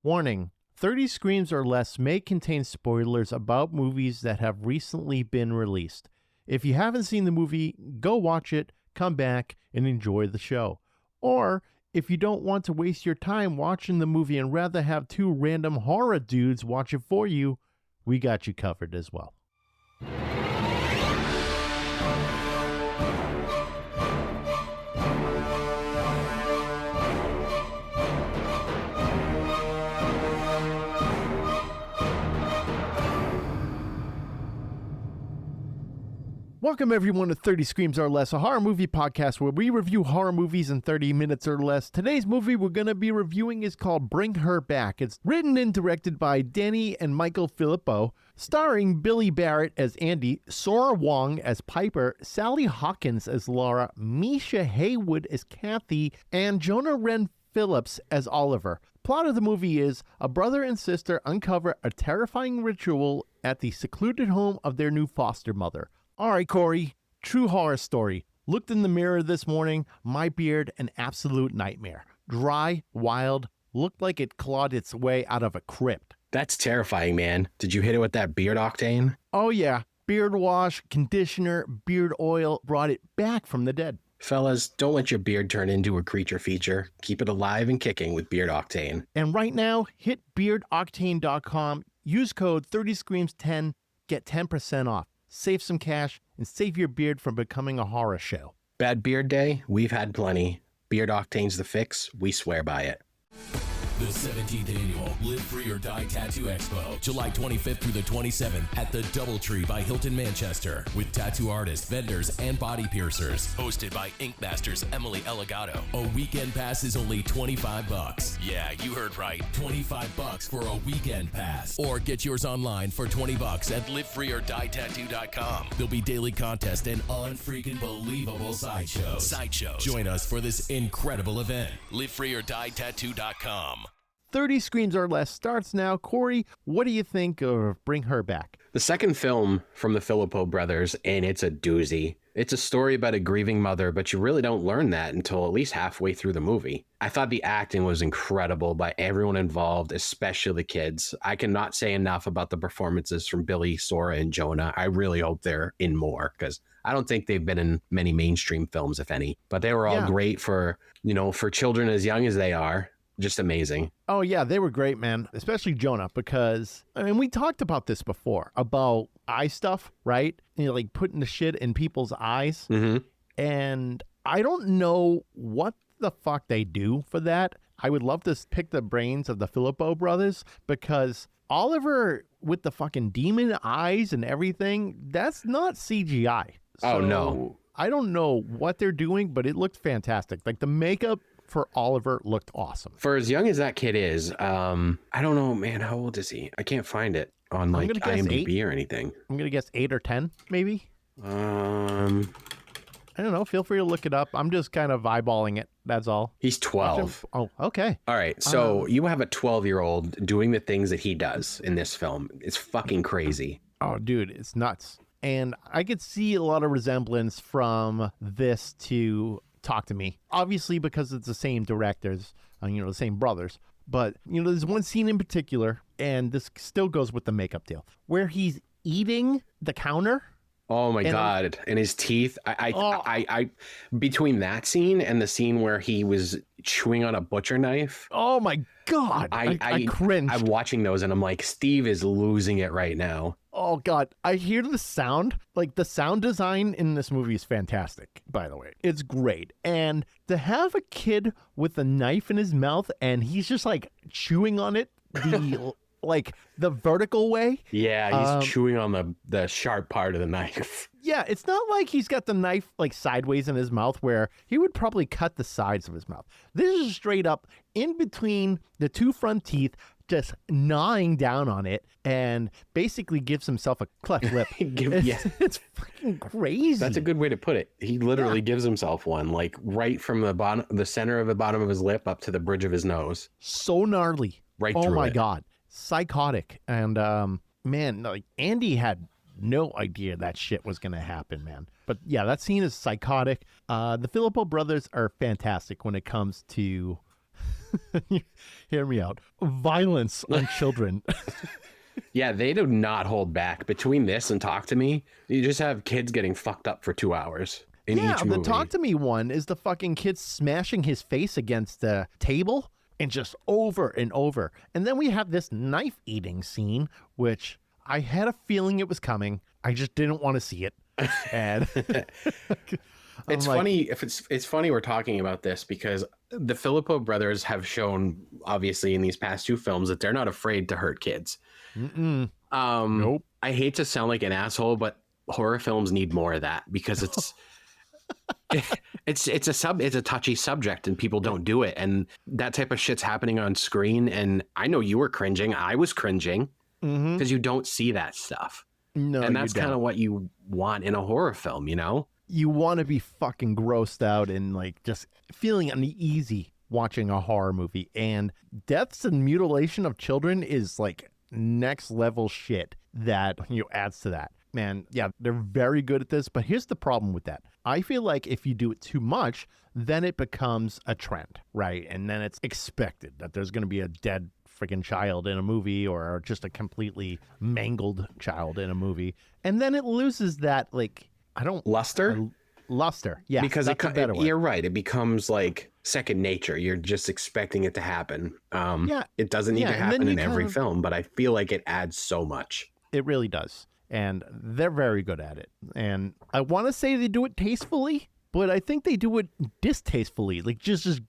Warning, 30 Screams or Less may contain spoilers about movies that have recently been released. If you haven't seen the movie, go watch it, come back, and enjoy the show. Or, if you don't want to waste your time watching the movie and rather have two random horror dudes watch it for you, we got you covered as well. Welcome everyone to 30 Screams or Less, a horror movie podcast where we review horror movies in 30 minutes or less. Today's movie we're going to be reviewing is called Bring Her Back. It's written and directed by Danny and Michael Philippou, starring Billy Barratt as Andy, Sora Wong as Piper, Sally Hawkins as Laura, Misha Haywood as Kathy, and Jonah Wren Phillips as Oliver. Plot of the movie is a brother and sister uncover a terrifying ritual at the secluded home of their new foster mother. All right, Corey, true horror story. Looked in the mirror this morning, my beard, an absolute nightmare. Dry, wild, looked like it clawed its way out of a crypt. That's terrifying, man. Did you hit it with that beard octane? Oh yeah, beard wash, conditioner, beard oil brought it back from the dead. Fellas, don't let your beard turn into a creature feature. Keep it alive and kicking with Beard Octane. And right now, hit beardoctane.com, use code 30screams10, get 10% off. Save some cash, and save your beard from becoming a horror show. Bad beard day? We've had plenty. Beard Octane's the fix. We swear by it. The 17th Annual Live Free or Die Tattoo Expo, July 25th through the 27th at the Doubletree by Hilton Manchester, with tattoo artists, vendors, and body piercers. Hosted by Ink Masters Emily Elegado. A weekend pass is only $25. Yeah, you heard right. $25 for a weekend pass. Or get yours online for $20 at livefreeordietattoo.com. There'll be daily contests and unfreaking believable sideshows. Join us for this incredible event. livefreeordietattoo.com. 30 Screams or Less starts now. Corey, what do you think of Bring Her Back? The second film from the Philippou brothers, and it's a doozy. It's a story about a grieving mother, but you really don't learn that until at least halfway through the movie. I thought the acting was incredible by everyone involved, especially the kids. I cannot say enough about the performances from Billy, Sora, and Jonah. I really hope they're in more, because I don't think they've been in many mainstream films, if any. But they were all great for children as young as they are. Just amazing. Oh, yeah, they were great, man. Especially Jonah, because, I mean, we talked about this before, about eye stuff, right? Like putting the shit in people's eyes. Mm-hmm. And I don't know what the fuck they do for that. I would love to pick the brains of the Philippou brothers, because Oliver with the fucking demon eyes and everything, that's not CGI. Oh, no. I don't know what they're doing, but it looked fantastic. Like the makeup for Oliver looked awesome. For as young as that kid is, I don't know, man, how old is he? I can't find it on like IMDb or anything. I'm going to guess 8 or 10, maybe. I don't know. Feel free to look it up. I'm just kind of eyeballing it. That's all. He's 12. Oh, okay. All right. So you have a 12-year-old doing the things that he does in this film. It's fucking crazy. Oh, dude, it's nuts. And I could see a lot of resemblance from this to Talk to Me, obviously, because it's the same directors, the same brothers. But, there's one scene in particular, and this still goes with the makeup deal, where he's eating the counter. Oh my God. And his teeth. I between that scene and the scene where he was chewing on a butcher knife. Oh my God. I cringe. I'm watching those and I'm like, Steve is losing it right now. Oh God. I hear the sound. Like the sound design in this movie is fantastic, by the way. It's great. And to have a kid with a knife in his mouth and he's just like chewing on it, like the vertical way. Yeah, he's chewing on the sharp part of the knife. Yeah, it's not like he's got the knife like sideways in his mouth where he would probably cut the sides of his mouth. This is straight up in between the two front teeth, just gnawing down on it, and basically gives himself a cleft lip. It's fucking crazy. That's a good way to put it. He literally gives himself one, like right from the center of the bottom of his lip up to the bridge of his nose. So gnarly. Right through it. Oh my God. Psychotic. And man, like Andy had no idea that shit was going to happen, man. But yeah, that scene is psychotic. The Philippou brothers are fantastic when it comes to Hear me out. Violence on children. Yeah, they do not hold back. Between this and Talk to Me, you just have kids getting fucked up for 2 hours in each movie. The Talk to Me one is the fucking kid smashing his face against the table and just over and over. And then we have this knife eating scene, which I had a feeling it was coming. I just didn't want to see it. And it's funny it's funny we're talking about this because the Philippou brothers have shown, obviously, in these past 2 films that they're not afraid to hurt kids. Nope. I hate to sound like an asshole, but horror films need more of that because it's a touchy subject and people don't do it, and that type of shit's happening on screen. And I know you were cringing. I was cringing because you don't see that stuff. No, and that's kind of what you want in a horror film, you know? You want to be fucking grossed out and like just feeling uneasy watching a horror movie. And deaths and mutilation of children is like next level shit that adds to that. Man, yeah, they're very good at this, but here's the problem with that. I feel like if you do it too much, then it becomes a trend, right? And then it's expected that there's going to be a dead freaking child in a movie or just a completely mangled child in a movie. And then it loses that, like, luster? Luster, yeah. Because you're right. It becomes like second nature. You're just expecting it to happen. It doesn't need to happen in every film, but I feel like it adds so much. It really does. And they're very good at it. And I want to say they do it tastefully, but I think they do it distastefully, like just as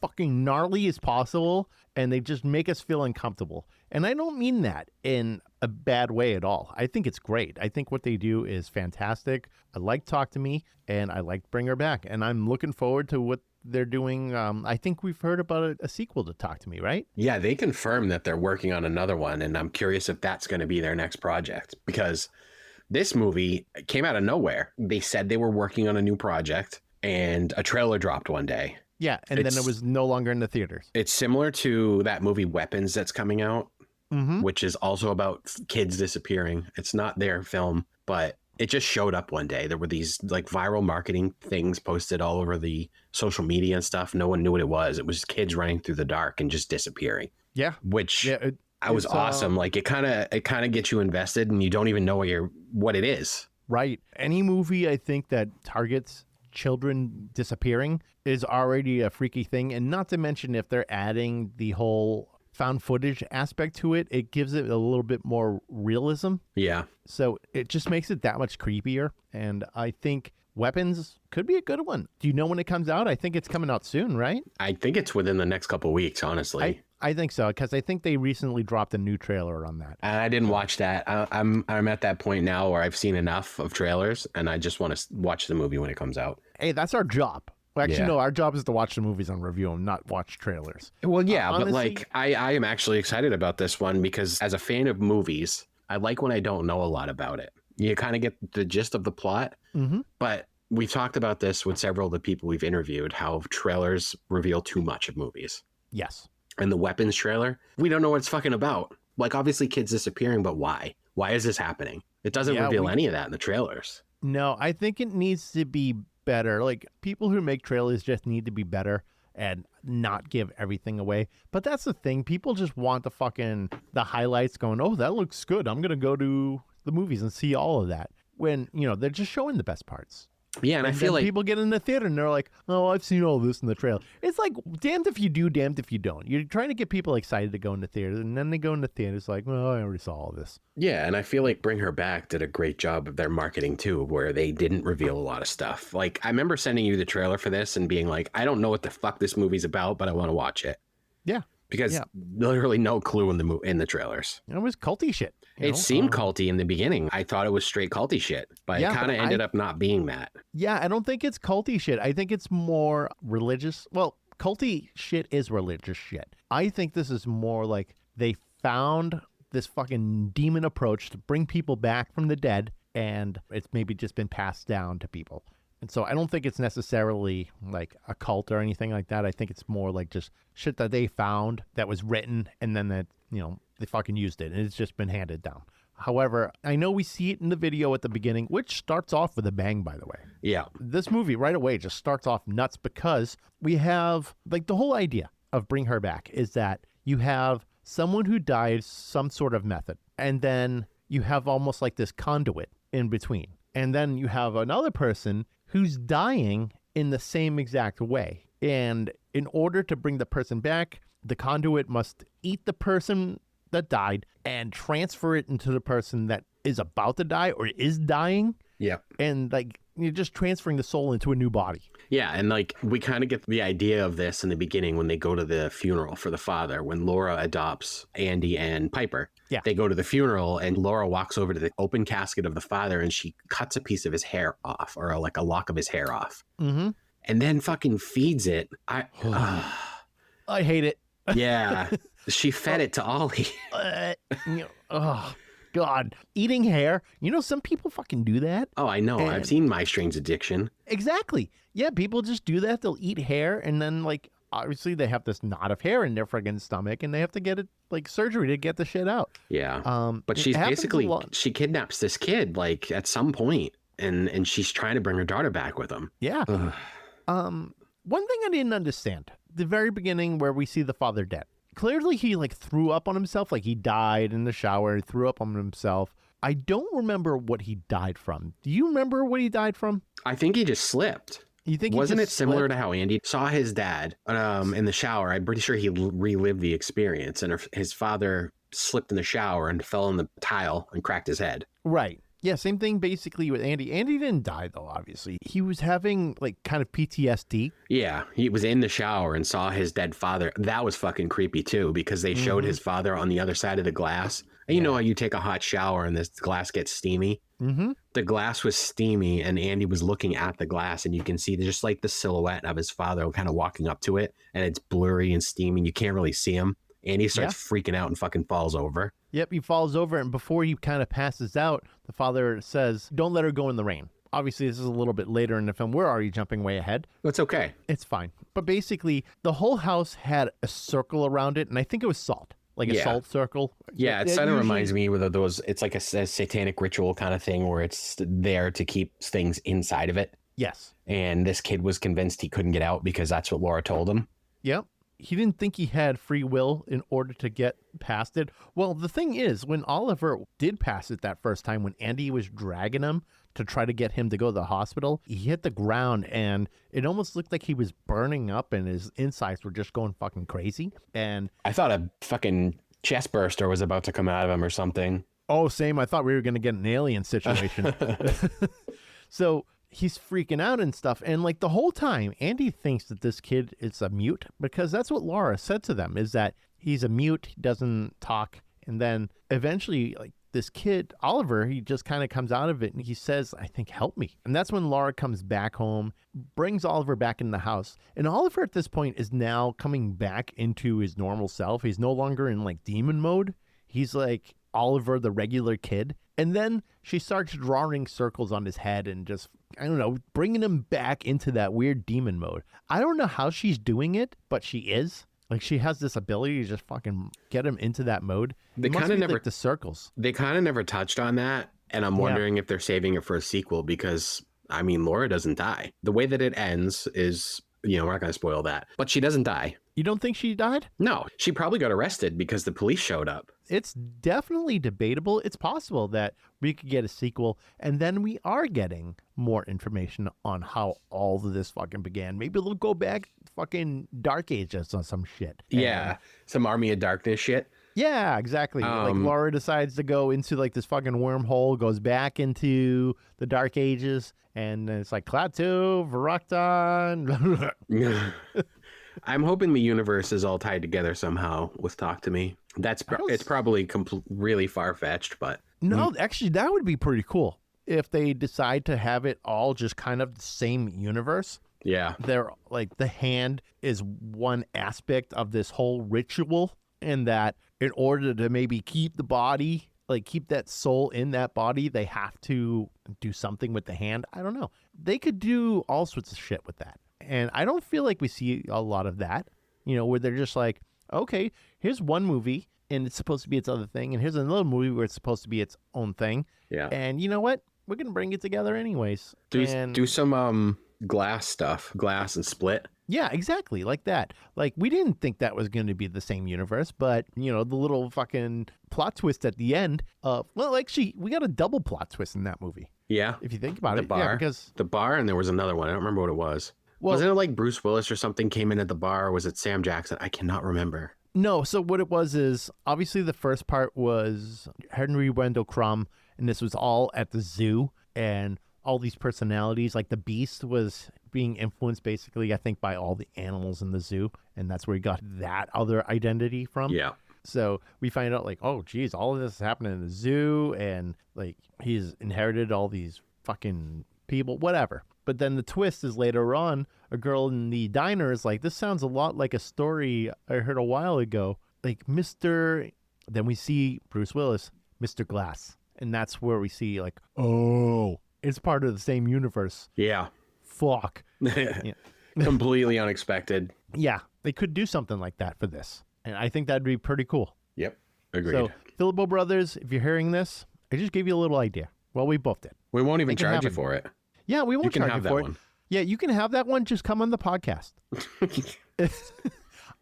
fucking gnarly as possible, and they just make us feel uncomfortable. And I don't mean that in a bad way at all. I think it's great. I think what they do is fantastic. I like Talk to Me, and I like Bring Her Back, and I'm looking forward to what they're doing. I think we've heard about a sequel to Talk to Me, right? Yeah, they confirmed that they're working on another one, and I'm curious if that's going to be their next project, because this movie came out of nowhere. They said they were working on a new project, and a trailer dropped one day. Yeah, and then it was no longer in the theaters. It's similar to that movie Weapons that's coming out, which is also about kids disappearing. It's not their film, but it just showed up one day. There were these like viral marketing things posted all over the social media and stuff. No one knew what it was. It was kids running through the dark and just disappearing. Yeah. Which was awesome. Like it kind of gets you invested and you don't even know what it is. Right. Any movie I think that targets children disappearing is already a freaky thing. And not to mention if they're adding the whole found footage aspect to it, it gives it a little bit more realism. Yeah. So it just makes it that much creepier. And I think Weapons could be a good one. Do you know when it comes out? I think it's coming out soon, right? I think it's within the next couple of weeks, honestly. I think so, because I think they recently dropped a new trailer on that. I didn't watch that. I'm at that point now where I've seen enough of trailers, and I just want to watch the movie when it comes out. Hey, that's our job. Well, actually, no, our job is to watch the movies and review them, not watch trailers. Well, yeah, honestly, but like I am actually excited about this one because as a fan of movies, I like when I don't know a lot about it. You kind of get the gist of the plot, but we've talked about this with several of the people we've interviewed, how trailers reveal too much of movies. Yes. And the Weapons trailer, we don't know what it's fucking about. Like, obviously, kids disappearing, but why? Why is this happening? It doesn't reveal any of that in the trailers. No, I think it needs to be better. Like, people who make trailers just need to be better and not give everything away. But that's the thing. People just want the highlights going, oh, that looks good. I'm going to go to the movies and see all of that. When, they're just showing the best parts. Yeah, and I feel like people get in the theater and they're like, oh, I've seen all this in the trailer. It's like, damned if you do, damned if you don't. You're trying to get people excited to go into theaters, and then they go into theaters like, well, I already saw all this. Yeah, and I feel like Bring Her Back did a great job of their marketing too, where they didn't reveal a lot of stuff. Like, I remember sending you the trailer for this and being like, I don't know what the fuck this movie's about, but I want to watch it. Yeah. Because literally no clue in the trailers. It was culty shit. It seemed culty in the beginning. I thought it was straight culty shit, but it kind of ended up not being that. Yeah, I don't think it's culty shit. I think it's more religious. Well, culty shit is religious shit. I think this is more like they found this fucking demon approach to bring people back from the dead, and it's maybe just been passed down to people. And so I don't think it's necessarily like a cult or anything like that. I think it's more like just shit that they found that was written and then that, they fucking used it and it's just been handed down. However, I know we see it in the video at the beginning, which starts off with a bang, by the way. Yeah. This movie right away just starts off nuts because we have like the whole idea of Bring Her Back is that you have someone who died some sort of method, and then you have almost like this conduit in between. And then you have another person who's dying in the same exact way. And in order to bring the person back, the conduit must eat the person that died and transfer it into the person that is about to die or is dying. Yeah. And like you're just transferring the soul into a new body. Yeah, and like we kind of get the idea of this in the beginning when they go to the funeral for the father, when Laura adopts Andy and Piper. Yeah. They go to the funeral and Laura walks over to the open casket of the father and she cuts a piece of his hair off, or like a lock of his hair off. Mm-hmm. And then fucking feeds it. I hate it. Yeah. She fed it to Ollie. Oh, God. Eating hair. You know, some people fucking do that. Oh, I know. I've seen My Strange Addiction. Exactly. Yeah, people just do that. They'll eat hair, and then, like, obviously they have this knot of hair in their friggin' stomach, and they have to get it, like, surgery to get the shit out. Yeah. But she's basically, she kidnaps this kid, like, at some point, and she's trying to bring her daughter back with him. Yeah. One thing I didn't understand, the very beginning where we see the father dead. Clearly he like threw up on himself, like he died in the shower, he threw up on himself. I don't remember what he died from. Do you remember what he died from? I think he just slipped. You think Wasn't he it similar to how Andy saw his dad in the shower? I'm pretty sure he relived the experience, and his father slipped in the shower and fell on the tile and cracked his head. Right. Yeah, same thing basically with Andy. Andy didn't die, though, obviously. He was having, like, kind of PTSD. Yeah, he was in the shower and saw his dead father. That was fucking creepy, too, because they showed his father on the other side of the glass. And you know how you take a hot shower and this glass gets steamy? Mm-hmm. The glass was steamy, and Andy was looking at the glass, and you can see just, like, the silhouette of his father kind of walking up to it, and it's blurry and steamy. You can't really see him. Andy starts freaking out and fucking falls over. Yep, he falls over, and before he kind of passes out, the father says, "Don't let her go in the rain." Obviously, this is a little bit later in the film. We're already jumping way ahead. It's okay. It's fine. But basically, the whole house had a circle around it, and I think it was salt. Like a salt circle. Yeah, it kind of reminds me of those, it's like a satanic ritual kind of thing where it's there to keep things inside of it. Yes. And this kid was convinced he couldn't get out because that's what Laura told him. Yep. He didn't think he had free will in order to get past it. Well, the thing is, when Oliver did pass it that first time, when Andy was dragging him to try to get him to go to the hospital, he hit the ground and it almost looked like he was burning up and his insides were just going fucking crazy. And I thought a fucking chest burster was about to come out of him or something. Oh, same. I thought we were going to get an alien situation. So he's freaking out and stuff. And like the whole time, Andy thinks that this kid is a mute because that's what Laura said to them, is that he's a mute, he doesn't talk. And then eventually, like this kid, Oliver, he just kind of comes out of it and he says, "I think, help me." And that's when Laura comes back home, brings Oliver back in the house. And Oliver at this point is now coming back into his normal self. He's no longer in like demon mode. He's like Oliver, the regular kid. And then she starts drawing circles on his head and just, I don't know, bringing him back into that weird demon mode. I don't know how she's doing it, but she is. Like, she has this ability to just fucking get him into that mode. They kind of never, like the circles. They kind of never touched on that. And I'm wondering if they're saving it for a sequel because, I mean, Laura doesn't die. The way that it ends is, you know, we're not going to spoil that. But she doesn't die. You don't think she died? No, she probably got arrested because the police showed up. It's definitely debatable. It's possible that we could get a sequel, and then we are getting more information on how all of this fucking began. Maybe they'll go back fucking Dark Ages or some shit. Yeah, some Army of Darkness shit. Yeah, exactly. Like Laura decides to go into like this fucking wormhole, goes back into the Dark Ages, and it's like Klaatu, Varaktan. I'm hoping the universe is all tied together somehow with Talk to Me. It's probably really far-fetched, but... No, actually, that would be pretty cool if they decide to have it all just kind of the same universe. Yeah. They're like the hand is one aspect of this whole ritual, and that in order to maybe keep the body, like keep that soul in that body, they have to do something with the hand. I don't know. They could do all sorts of shit with that. And I don't feel like we see a lot of that, you know, where they're just like, okay, here's one movie and it's supposed to be its other thing. And here's another movie where it's supposed to be its own thing. Yeah. And you know what? We're going to bring it together anyways. Do some glass stuff, glass and split. Yeah, exactly, like that. Like, we didn't think that was going to be the same universe, but, the little fucking plot twist at the end actually, we got a double plot twist in that movie. Yeah. If you think about The it. bar. Yeah, because... The bar, and there was another one. I don't remember what it was. Well, wasn't it like Bruce Willis or something came in at the bar, or was it Sam Jackson? I cannot remember. No, so what it was is, obviously the first part was Henry Wendell Crumb, and this was all at the zoo, and all these personalities, like the Beast was being influenced basically, I think, by all the animals in the zoo, and that's where he got that other identity from. Yeah. So we find out, like, oh, geez, all of this is happening in the zoo, and, like, he's inherited all these fucking people, whatever. But then the twist is later on, a girl in the diner is like, this sounds a lot like a story I heard a while ago. Like, then we see Bruce Willis, Mr. Glass. And that's where we see, like, oh, it's part of the same universe. Yeah. Fuck. Yeah. Completely unexpected. Yeah, they could do something like that for this. And I think that'd be pretty cool. Yep. Agreed. So, Philippou Brothers, if you're hearing this, I just gave you a little idea. Well, we both did. We won't even charge you for it. Yeah, we won't charge you for it. One. Yeah, you can have that one. Just come on the podcast.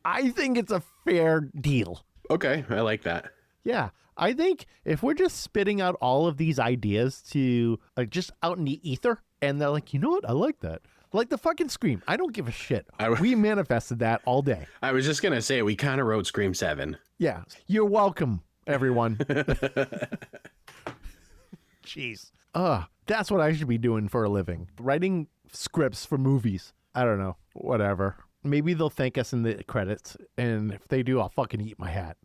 I think it's a fair deal. Okay, I like that. Yeah, I think if we're just spitting out all of these ideas to just out in the ether, and they're like, you know what, I like that. Like the fucking Scream. I don't give a shit. We manifested that all day. I was just going to say, we kind of wrote Scream 7. Yeah, you're welcome, everyone. Jeez. That's what I should be doing for a living. Writing scripts for movies. I don't know. Whatever. Maybe they'll thank us in the credits, and if they do, I'll fucking eat my hat.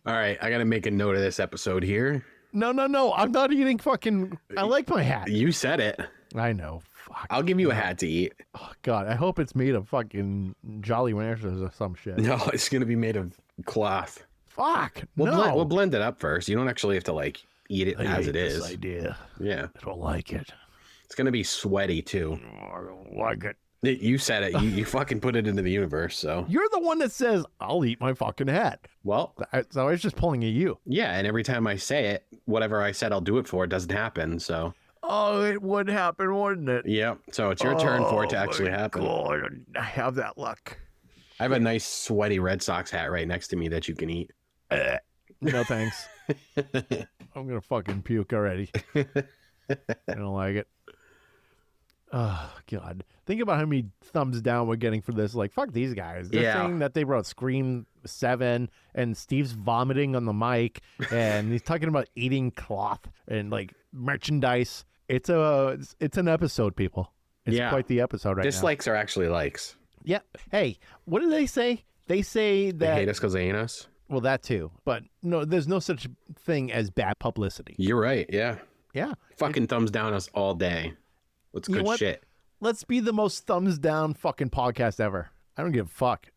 All right, I got to make a note of this episode here. No. I'm not eating fucking... I like my hat. You said it. I know. Fuck. I'll give you a hat to eat. Oh, God, I hope it's made of fucking Jolly Ranchers or some shit. No, it's going to be made of cloth. Fuck. We'll blend it up first. You don't actually have to, like, eat it as it is. This idea. Yeah. I don't like it. It's going to be sweaty, too. I don't like it. You said it. You fucking put it into the universe, so. You're the one that says, I'll eat my fucking hat. Well. So I was just pulling at you. Yeah, and every time I say it, whatever I said I'll do it for, it doesn't happen, so. Oh, it would happen, wouldn't it? Yep. So it's your turn for it to actually happen. God, I have that luck. I have a nice sweaty Red Sox hat right next to me that you can eat. No, thanks. I'm going to fucking puke already. I don't like it. Oh, God. Think about how many thumbs down we're getting for this. Like, fuck these guys. They're saying that they wrote Scream 7, and Steve's vomiting on the mic, and he's talking about eating cloth and, like, merchandise. It's an episode, people. It's quite the episode right now. Dislikes are actually likes. Yeah. Hey, what do they say? They say that... They hate us because they ain't us? Well, that too. But no, there's no such thing as bad publicity. You're right, yeah. Yeah. Fucking thumbs down us all day. What's good shit? Let's be the most thumbs down fucking podcast ever. I don't give a fuck.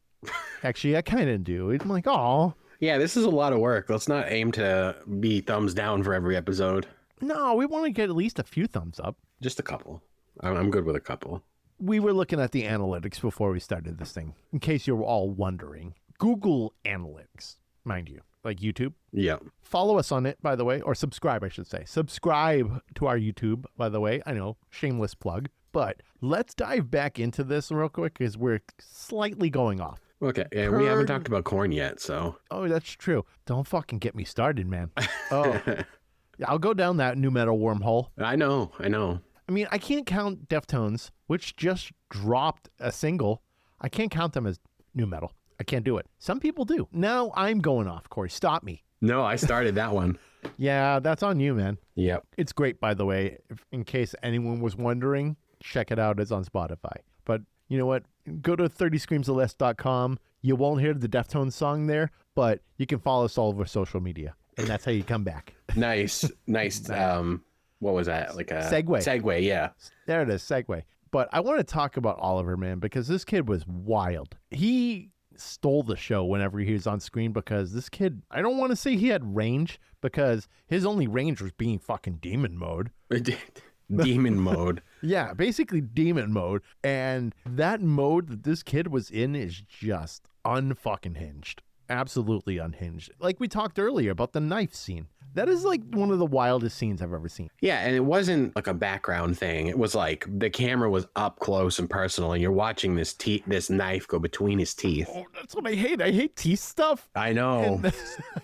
Actually, I kind of do. I'm like, oh. Yeah, this is a lot of work. Let's not aim to be thumbs down for every episode. No, we want to get at least a few thumbs up. Just a couple. I'm good with a couple. We were looking at the analytics before we started this thing, in case you were all wondering. Google Analytics, mind you, like YouTube. Yeah. Follow us on it, by the way, or subscribe, I should say. Subscribe to our YouTube, by the way. I know, shameless plug. But let's dive back into this real quick because we're slightly going off. Okay, and we haven't talked about corn yet, so. Oh, that's true. Don't fucking get me started, man. Oh, yeah, I'll go down that new metal wormhole. I know. I mean, I can't count Deftones, which just dropped a single. I can't count them as new metal. I can't do it. Some people do. Now I'm going off, Corey. Stop me. No, I started that one. Yeah, that's on you, man. Yep. It's great, by the way. In case anyone was wondering, check it out. It's on Spotify. But you know what? Go to 30screamsofless.com. You won't hear the Deftones song there, but you can follow us all over social media. And that's how you come back. Nice. What was that? Like a segue, yeah. There it is, segue. But I want to talk about Oliver, man, because this kid was wild. He stole the show whenever he was on screen because this kid, I don't want to say he had range because his only range was being fucking demon mode. Demon mode. Yeah, basically demon mode. And that mode that this kid was in is just unfucking hinged. Absolutely unhinged. Like we talked earlier about the knife scene. That is like one of the wildest scenes I've ever seen. Yeah, and it wasn't like a background thing. It was like the camera was up close and personal, and you're watching this knife go between his teeth. Oh, that's what I hate. I hate teeth stuff. I know.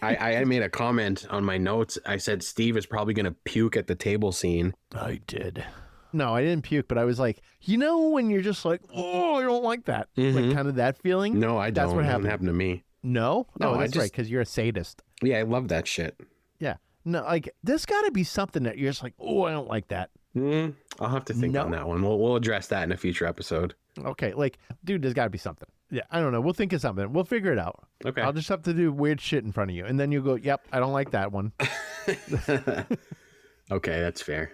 I made a comment on my notes. I said Steve is probably going to puke at the table scene. I did. No, I didn't puke, but I was like, you know, when you're just like, oh, I don't like that. Like kind of that feeling. No, I don't. That's what happened. It happened to me. No, No, that's I right, just- because you're a sadist. Yeah, I love that shit. Yeah. No, like, there's got to be something that you're just like, oh, I don't like that. I'll have to think on that one. We'll address that in a future episode. Okay, like, dude, there's got to be something. Yeah, I don't know. We'll think of something. We'll figure it out. Okay. I'll just have to do weird shit in front of you, and then you'll go, yep, I don't like that one. Okay, that's fair.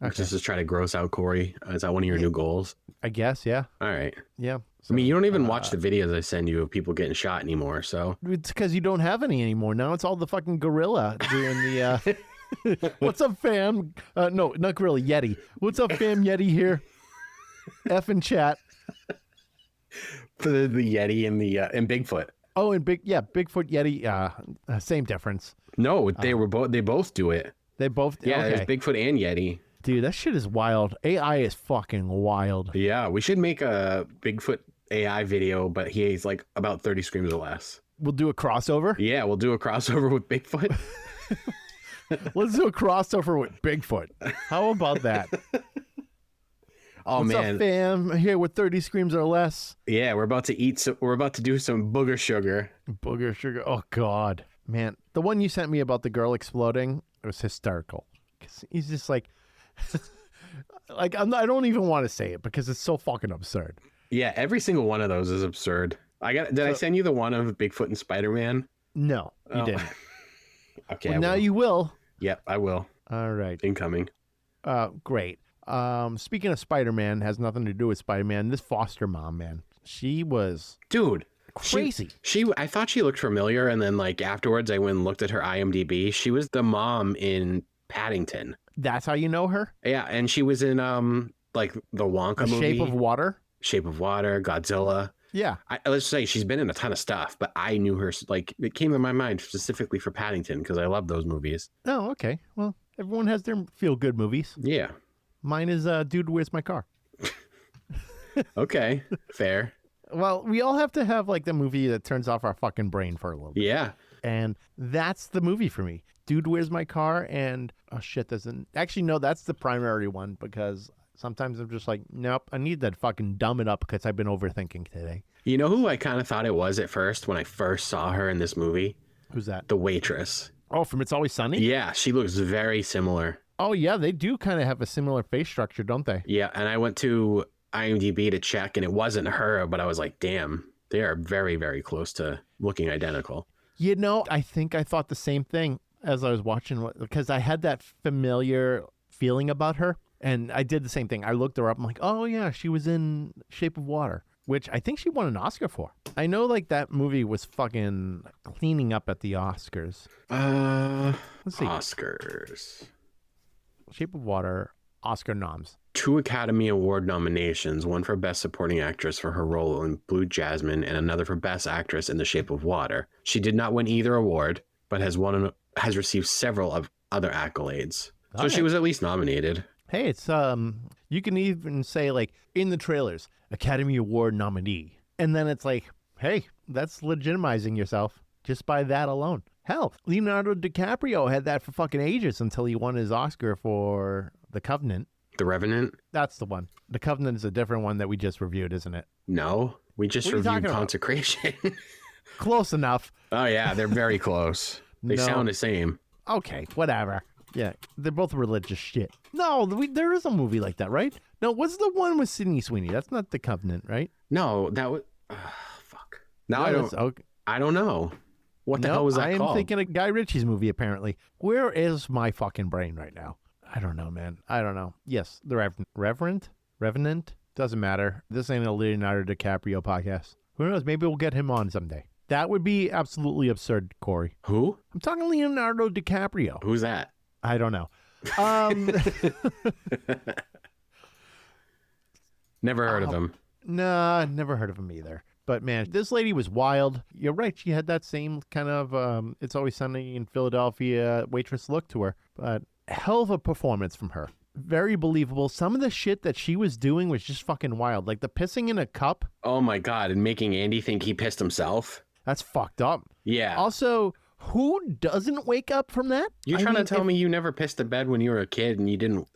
Okay. Just to try to gross out Corey. Is that one of your new goals? I guess, yeah. All right. Yeah. I mean, you don't even watch the videos I send you of people getting shot anymore, so. It's because you don't have any anymore. Now it's all the fucking gorilla doing the, what's up, fam? No, not gorilla, Yeti. What's up, fam? Yeti here. F in chat. The Yeti and the and Bigfoot. Oh, and Bigfoot, Yeti, same difference. No, they both do it. They both, Yeah, okay. there's Bigfoot and Yeti. Dude, that shit is wild. AI is fucking wild. Yeah, we should make a Bigfoot AI video, but he's like about 30 screams or less. We'll do a crossover. Yeah, we'll do a crossover with Bigfoot. Let's do a crossover with Bigfoot. How about that? Oh, What's man. up, fam? Here with 30 screams or less. Yeah, we're about to do some booger sugar. Booger sugar. Oh, God. Man, the one you sent me about the girl exploding was hysterical. 'Cause he's just like, like I don't even want to say it because it's so fucking absurd. Yeah, every single one of those is absurd. Did I send you the one of Bigfoot and Spider-Man? No, you Oh. didn't. Okay, Well, I now will. you will. Yep, I will. All right. Incoming. Great. Speaking of Spider-Man, has nothing to do with Spider-Man. This foster mom, man, she was Dude. crazy. I thought she looked familiar, and then like afterwards I went and looked at her IMDb. She was the mom in Paddington. That's how you know her? Yeah, and she was in like the Wonka The movie. Shape of Water? Shape of Water, Godzilla. Yeah. Let's say she's been in a ton of stuff, but I knew her, like, it came to my mind specifically for Paddington because I love those movies. Oh, okay. Well, everyone has their feel-good movies. Yeah. Mine is Dude, Where's My Car? Okay. Fair. Well, we all have to have like the movie that turns off our fucking brain for a little bit. Yeah. And that's the movie for me. Dude, Where's My Car? And oh shit, actually no, that's the primary one because sometimes I'm just like, nope, I need that fucking dumb it up because I've been overthinking today. You know who I kind of thought it was at first when I first saw her in this movie? Who's that? The waitress. Oh, from It's Always Sunny? Yeah, she looks very similar. Oh yeah, they do kind of have a similar face structure, don't they? Yeah, and I went to IMDb to check and it wasn't her, but I was like, damn, they are very, very close to looking identical. You know, I think I thought the same thing as I was watching because I had that familiar feeling about her. And I did the same thing. I looked her up. I'm like, oh, yeah, she was in Shape of Water, which I think she won an Oscar for. I know, like, that movie was fucking cleaning up at the Oscars. Let's see. Oscars. Shape of Water, Oscar noms. 2 Academy Award nominations, one for Best Supporting Actress for her role in Blue Jasmine and another for Best Actress in The Shape of Water. She did not win either award, but has received several of other accolades. So she was at least nominated. Hey, it's you can even say like in the trailers, Academy Award nominee. And then it's like, hey, that's legitimizing yourself just by that alone. Hell, Leonardo DiCaprio had that for fucking ages until he won his Oscar for The Covenant. The Revenant? That's the one. The Covenant is a different one that we just reviewed, isn't it? No, we just What are you talking reviewed about? Consecration. Close enough. Oh yeah, they're very close. They No. sound the same. Okay, whatever. Yeah, they're both religious shit. No, there is a movie like that, right? No, what's the one with Sydney Sweeney? That's not The Covenant, right? No, that was fuck. Now I No, don't. that's- okay. I don't know. What the No, hell was that I am called? thinking of Guy Ritchie's movie, apparently. Where is my fucking brain right now? I don't know, man. I don't know. Yes, the Revenant? Doesn't matter. This ain't a Leonardo DiCaprio podcast. Who knows? Maybe we'll get him on someday. That would be absolutely absurd, Corey. Who? I'm talking Leonardo DiCaprio. Who's that? I don't know. Never heard of him. Nah, never heard of him either. But man, this lady was wild. You're right. She had that same kind of It's Always Sunny in Philadelphia waitress look to her. But hell of a performance from her. Very believable. Some of the shit that she was doing was just fucking wild. Like the pissing in a cup. Oh my God. And making Andy think he pissed himself. That's fucked up. Yeah. Also, who doesn't wake up from that? You're trying to tell me you never pissed the bed when you were a kid and you didn't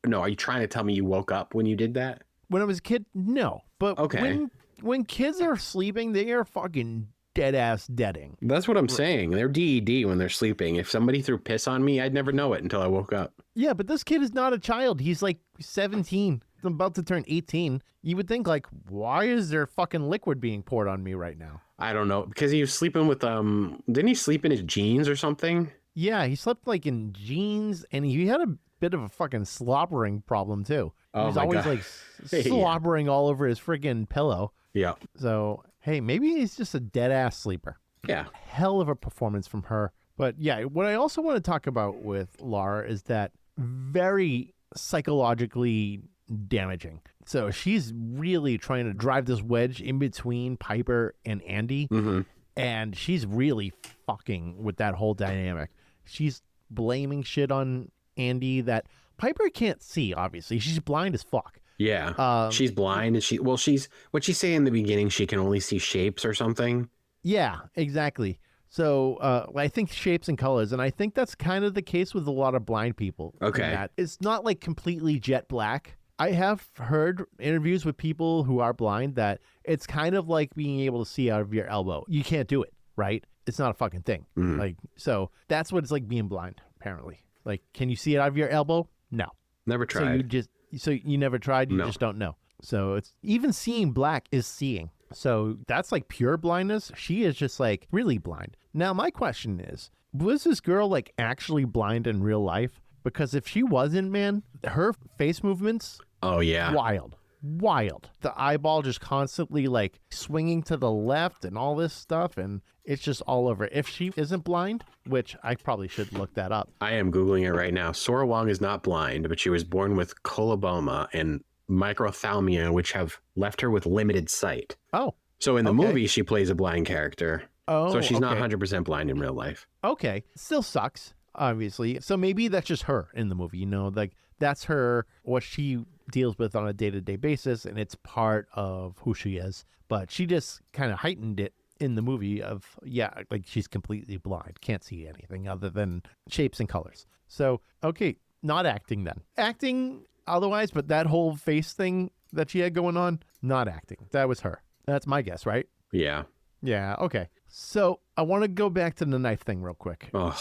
no, are you trying to tell me you woke up when you did that? When I was a kid, no. But okay. When kids are sleeping, they are fucking dead-ass deading. That's what I'm saying. They're DED when they're sleeping. If somebody threw piss on me, I'd never know it until I woke up. Yeah, but this kid is not a child. He's like 17, about to turn 18. You would think like, why is there fucking liquid being poured on me right now? I don't know. Because he was sleeping with, didn't he sleep in his jeans or something? Yeah, he slept like in jeans and he had a bit of a fucking slobbering problem too. He was always like slobbering all over his friggin' pillow. Yeah. So, hey, maybe he's just a dead-ass sleeper. Yeah. Hell of a performance from her. But yeah, what I also want to talk about with Lara is that very psychologically damaging. So she's really trying to drive this wedge in between Piper and Andy. Mm-hmm. And she's really fucking with that whole dynamic. She's blaming shit on Andy that Piper can't see, obviously. She's blind as fuck. Yeah. She's blind. And what'd she say in the beginning? She can only see shapes or something? Yeah, exactly. So I think shapes and colors. And I think that's kind of the case with a lot of blind people. Okay. It's not like completely jet black. I have heard interviews with people who are blind that it's kind of like being able to see out of your elbow. You can't do it, right? It's not a fucking thing. Mm. So that's what it's like being blind, apparently. Like, can you see it out of your elbow? No. Never tried. So you never tried? You just don't know. So it's even seeing black is seeing. So that's like pure blindness. She is just like really blind. Now, my question is, was this girl like actually blind in real life? Because if she wasn't, man, her face movements. Oh, yeah. Wild. The eyeball just constantly like swinging to the left and all this stuff. And it's just all over. If she isn't blind, which I probably should look that up. I am Googling it right now. Sora Wong is not blind, but she was born with coloboma and microphthalmia, which have left her with limited sight. Oh. So in the movie, she plays a blind character. Oh, so she's not 100% blind in real life. Okay. Still sucks, obviously. So maybe that's just her in the movie, like that's her, what she deals with on a day-to-day basis, and it's part of who she is. But she just kind of heightened it in the movie of, like she's completely blind, can't see anything other than shapes and colors. So, okay, not acting then. Acting otherwise, but that whole face thing that she had going on, not acting. That was her. That's my guess, right? Yeah. Yeah, okay. So I want to go back to the knife thing real quick. Ugh.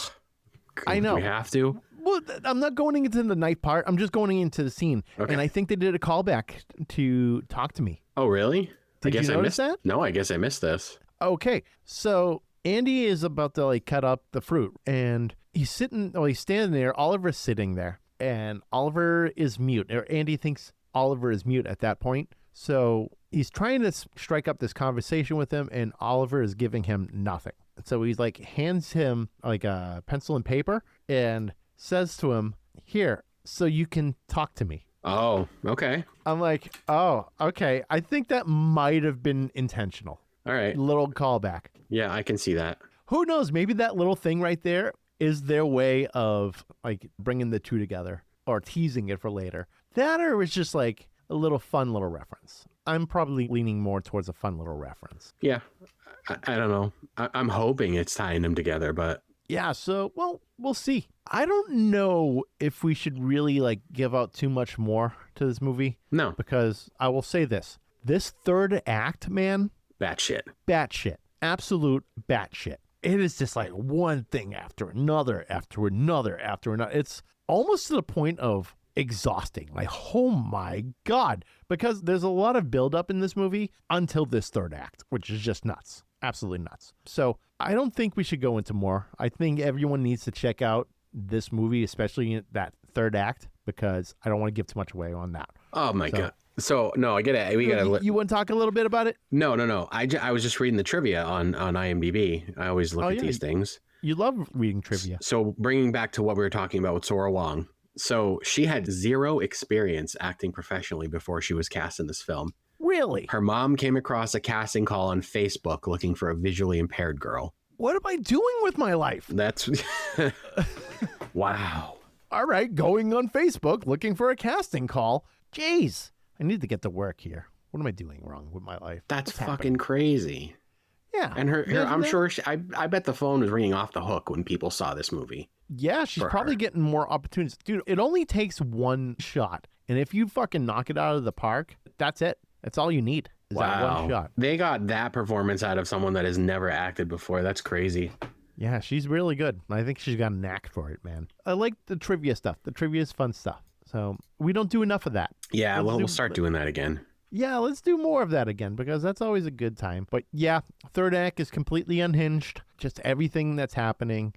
I know. We have to? Well, I'm not going into the knife part. I'm just going into the scene. Okay. And I think they did a callback to Talk to Me. Oh, really? Did you notice that? No, I guess I missed this. Okay. So Andy is about to like cut up the fruit and he's standing there. Oliver's sitting there and Oliver is mute. Or Andy thinks Oliver is mute at that point. So he's trying to strike up this conversation with him and Oliver is giving him nothing. So he's like hands him like a pencil and paper and says to him, "Here, so you can talk to me." Oh, okay. I'm like, oh, okay. I think that might have been intentional. All right. Little callback. Yeah, I can see that. Who knows? Maybe that little thing right there is their way of like bringing the two together or teasing it for later. That or it was just like a little fun little reference. I'm probably leaning more towards a fun little reference. Yeah. I don't know. I'm hoping it's tying them together, but. Yeah, so, well, we'll see. I don't know if we should really, like, give out too much more to this movie. No. Because I will say this. This third act, man. Batshit. Absolute batshit. It is just like one thing after another, after another, after another. It's almost to the point of exhausting. Like, oh my God. Because there's a lot of buildup in this movie until this third act, which is just nuts. Absolutely nuts. So I don't think we should go into more. I think everyone needs to check out this movie, especially that third act, because I don't want to give too much away on that. Oh my God. So no, I get it. We gotta. You want to talk a little bit about it? No. I was just reading the trivia on IMDb. I always look at these things. You love reading trivia. So bringing back to what we were talking about with Sora Wong. So she had zero experience acting professionally before she was cast in this film. Really? Her mom came across a casting call on Facebook looking for a visually impaired girl. What am I doing with my life? That's wow. All right, going on Facebook looking for a casting call. Jeez, I need to get to work here. What am I doing wrong with my life? That's What's fucking happening? crazy. Yeah. And her Imagine I'm that. sure I bet the phone was ringing off the hook when people saw this movie. Yeah, she's for probably her. getting more opportunities. Dude, it only takes one shot. And if you fucking knock it out of the park, that's it. That's all you need is that one shot. They got that performance out of someone that has never acted before. That's crazy. Yeah, she's really good. I think she's got a knack for it, man. I like the trivia stuff. The trivia is fun stuff. So we don't do enough of that. Yeah, Let's well, do- we'll start doing that again. Yeah, let's do more of that again because that's always a good time. But yeah, third act is completely unhinged. Just everything that's happening.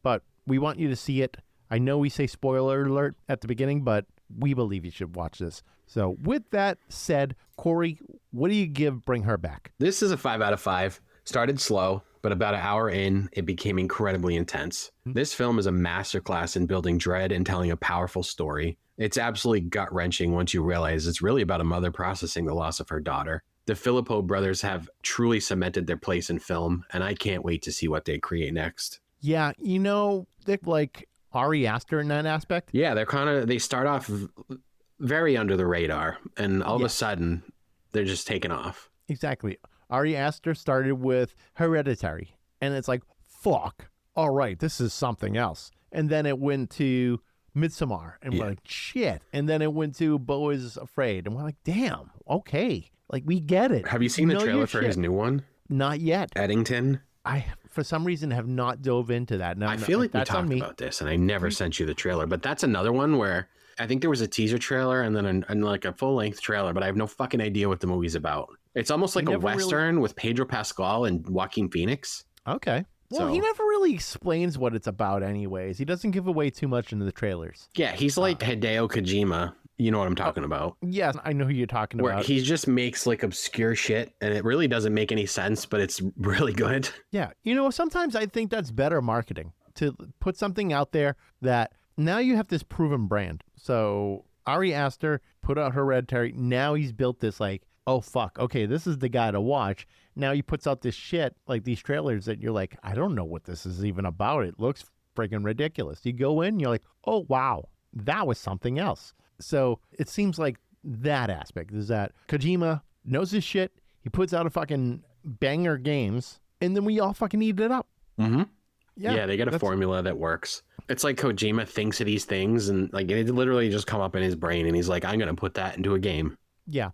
But we want you to see it. I know we say spoiler alert at the beginning, but we believe you should watch this. So with that said, Corey, what do you give Bring Her Back? This is a 5 out of 5. Started slow, but about an hour in, it became incredibly intense. This film is a masterclass in building dread and telling a powerful story. It's absolutely gut-wrenching once you realize it's really about a mother processing the loss of her daughter. The Philippou brothers have truly cemented their place in film, and I can't wait to see what they create next. Yeah, you know, they're like Ari Aster in that aspect. Yeah, they start off very under the radar, and all of a sudden, they're just taking off. Exactly. Ari Aster started with Hereditary, and it's like, fuck, all right, this is something else. And then it went to Midsommar, and we're like, shit. And then it went to Beau is Afraid, and we're like, damn, okay. Like, we get it. Have you seen the Know your trailer for his shit. new one, Not yet. Eddington? I, for some reason, have not dove into that. Now, I feel like we that's on talked me. about this, and I never sent you the trailer, but that's another one where I think there was a teaser trailer and then like a full-length trailer, but I have no fucking idea what the movie's about. It's almost like a never really- Western with Pedro Pascal and Joaquin Phoenix. Okay. Well, he So- never really explains what it's about anyways. He doesn't give away too much into the trailers. Yeah, he's like Hideo Kojima. You know what I'm talking about. Yes, I know who you're talking Where about. he just makes like obscure shit and it really doesn't make any sense, but it's really good. Yeah. You know, sometimes I think that's better marketing to put something out there that now you have this proven brand. So Ari Aster put out Hereditary. Now he's built this like, oh, fuck. Okay, this is the guy to watch. Now he puts out this shit, like these trailers that you're like, I don't know what this is even about. It looks friggin' ridiculous. You go in, you're like, oh, wow, that was something else. So it seems like that aspect is that Kojima knows his shit. He puts out a fucking banger games, and then we all fucking eat it up. Mm-hmm. Yeah, they get a formula that works. It's like Kojima thinks of these things and like it literally just come up in his brain and he's like, I'm going to put that into a game. Yeah.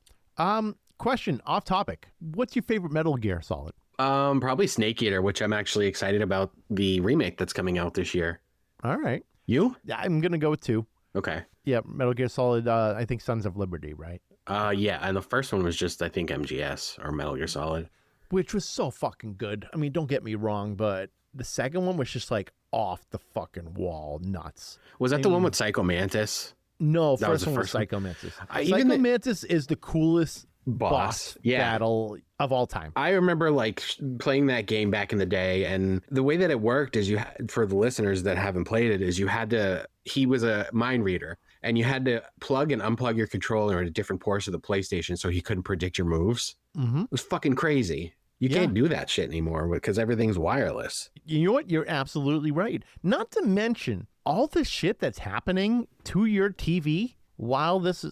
Question off topic. What's your favorite Metal Gear Solid? Probably Snake Eater, which I'm actually excited about the remake that's coming out this year. All right. You? Yeah, I'm going to go with 2. Okay. Yeah, Metal Gear Solid, I think Sons of Liberty, right? Yeah, and the first one was just, I think, MGS or Metal Gear Solid. Which was so fucking good. I mean, don't get me wrong, but the second one was just like off the fucking wall nuts. Was that the one with Psycho Mantis? No, That was first the one was first one. Psycho Mantis. Even Psycho the- Mantis is the coolest boss Yeah. battle of all time. I remember like playing that game back in the day, and the way that it worked is for the listeners that haven't played it, is he was a mind reader, and you had to plug and unplug your controller into different ports of the PlayStation so he couldn't predict your moves. Mm-hmm. It was fucking crazy. You Yeah. can't do that shit anymore because everything's wireless. You know what? You're absolutely right. Not to mention all the shit that's happening to your TV while this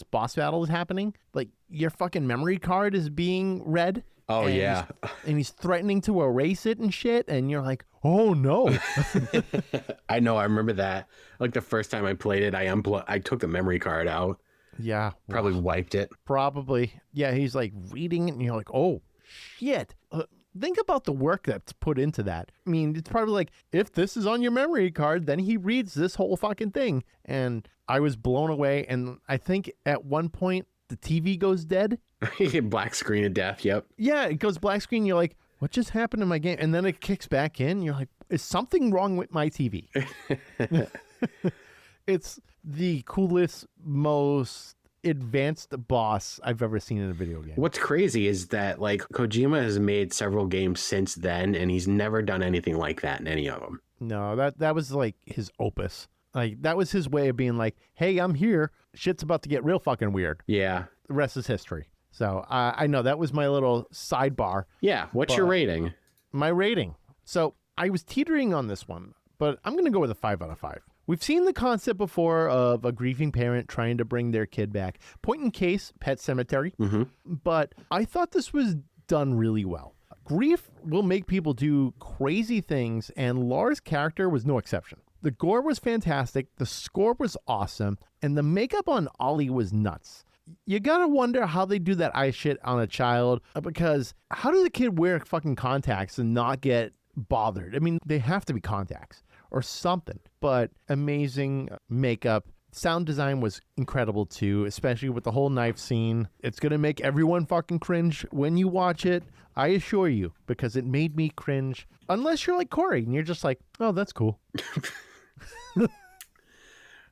boss battle is happening. Like your fucking memory card is being read. Oh, and yeah. and he's threatening to erase it and shit. And you're like, oh no. I know. I remember that. Like the first time I played it, I took the memory card out, Yeah. probably wiped it. Probably. Yeah. He's like reading it and you're like, oh shit. Think about the work that's put into that. I mean, it's probably like, if this is on your memory card, then he reads this whole fucking thing. And I was blown away. And I think at one point the TV goes dead. Black screen of death. Yep. Yeah, it goes black screen. You're like, what just happened to my game? And then it kicks back in. You're like, is something wrong with my TV? It's the coolest, most advanced boss I've ever seen in a video game. What's crazy is that like Kojima has made several games since then, and he's never done anything like that in any of them. No, that was like his opus. Like that was his way of being like, hey, I'm here. Shit's about to get real fucking weird. Yeah. The rest is history. So I know that was my little sidebar. Yeah. What's your rating? My rating. So I was teetering on this one, but I'm going to go with a 5 out of 5. We've seen the concept before of a grieving parent trying to bring their kid back. Point in case, Pet Sematary. But I thought this was done really well. Grief will make people do crazy things, and Laura's character was no exception. The gore was fantastic, the score was awesome, and the makeup on Ollie was nuts. You gotta wonder how they do that eye shit on a child, because how does a kid wear fucking contacts and not get bothered? I mean, they have to be contacts or something. But amazing makeup. Sound design was incredible too, especially with the whole knife scene. It's gonna make everyone fucking cringe when you watch it, I assure you, because it made me cringe. Unless you're like Corey and you're just like, oh, that's cool.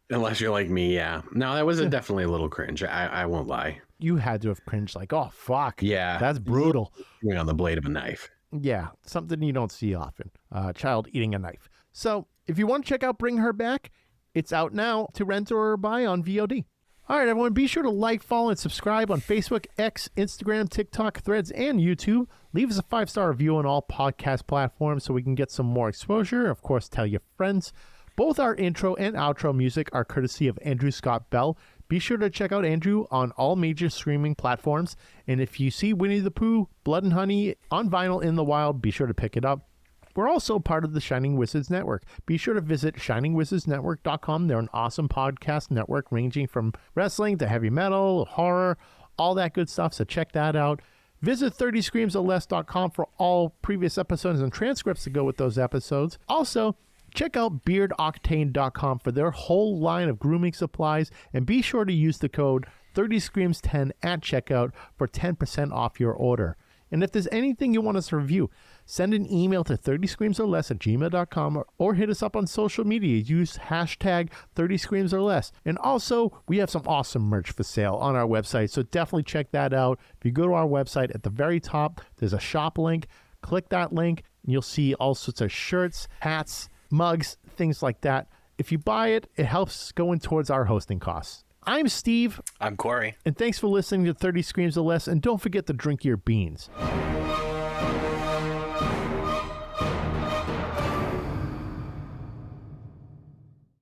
Unless you're like me, yeah. No, that was definitely a little cringe. I won't lie. You had to have cringed like, oh, fuck. Yeah. That's brutal. On the blade of a knife. Yeah, something you don't see often. Child eating a knife. So if you want to check out Bring Her Back, it's out now to rent or buy on VOD. All right, everyone, be sure to like, follow, and subscribe on Facebook, X, Instagram, TikTok, Threads, and YouTube. Leave us a 5-star review on all podcast platforms so we can get some more exposure. Of course, tell your friends. Both our intro and outro music are courtesy of Andrew Scott Bell. Be sure to check out Andrew on all major streaming platforms. And if you see Winnie the Pooh, Blood and Honey on vinyl in the wild, be sure to pick it up. We're also part of the Shining Wizards Network. Be sure to visit shiningwizardsnetwork.com. They're an awesome podcast network ranging from wrestling to heavy metal, horror, all that good stuff. So check that out. Visit 30screamsorless.com for all previous episodes and transcripts to go with those episodes. Also, check out beardoctane.com for their whole line of grooming supplies, and be sure to use the code 30screams10 at checkout for 10% off your order. And if there's anything you want us to review, send an email to 30screamsorless@gmail.com or hit us up on social media. Use hashtag 30screamsorless. And also, we have some awesome merch for sale on our website, so definitely check that out. If you go to our website, at the very top, there's a shop link. Click that link, and you'll see all sorts of shirts, hats, mugs, things like that. If you buy it, it helps going towards our hosting costs. I'm Steve. I'm Corey. And thanks for listening to 30 Screams or Less. And don't forget to drink your beans.